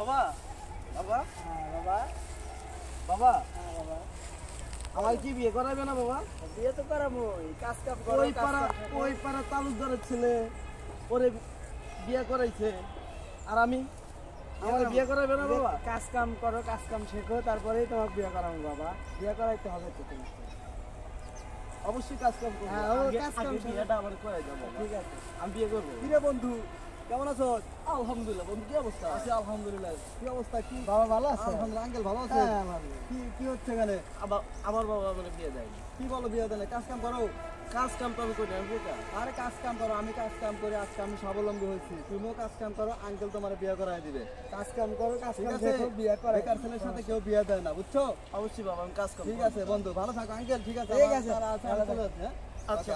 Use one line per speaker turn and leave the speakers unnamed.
বাবা বাবা
হ্যাঁ বাবা।
বাবা
হ্যাঁ বাবা।
আমাকে কি বিয়ে করাবে না বাবা?
বিয়ে তো করাবো, কাজ কাম করো।
ওই পাড়া তালুকদারের ছেলে ওরে বিয়ে করাইছে, আর আমি আমার বিয়ে করাবে না বাবা?
কাজ কাম করো, কাজ কাম শেখো, তারপরেই তোমাকে বিয়ে করাবো বাবা। বিয়ে করাইতে হবে তো তোমাকে।
অবশ্যই কাজ কাম করবো।
হ্যাঁ, ও কাজ কাম
আগে বিয়েটা আমার করে যাবো।
ঠিক আছে।
আমি বিয়ে করবো।
কিরে বন্ধু, কেমন আছো?
আলহামদুলিল্লাহ। বন্ধু কি অবস্থা?
আছি আলহামদুলিল্লাহ।
কি অবস্থা? কি
বাবা ভালো আছে?
আলহামদুলিল্লাহ। আঙ্কেল ভালো আছে?
হ্যাঁ আলহামদুলিল্লাহ। কি হচ্ছে এখানে?
আমার বাবা মানে বিয়ে দেয়নি।
কি বলো বিয়ে দেয় না? কাজ কাম করো।
কাজ কাম তো আমি করি না, আমি বেকার।
আরে কাজ কাম করো, আমি কাজ কাম করি, আজকে আমি স্বাবলম্বী হয়েছি। তুমিও কাজ কাম করো, আঙ্কেল তোমার বিয়ে করায় দিবে। কাজ কাম করো, কাজ
ঠিক
কাম
আছে?
শেখো, বিয়ে করে। বেকার ছেলের সাথে কেউ বিয়ে দেয় না, বুঝছো?
অবশ্যই বাবা, আমি কাজ কাম
ঠিক
করবো।
আছে বন্ধু, ভালো থাকো আঙ্কেল। ঠিক আছে,
ঠিক আছে।
আমার তারা আছে, আমি চলে যাচ্ছি, হ্যাঁ?
আচ্ছা।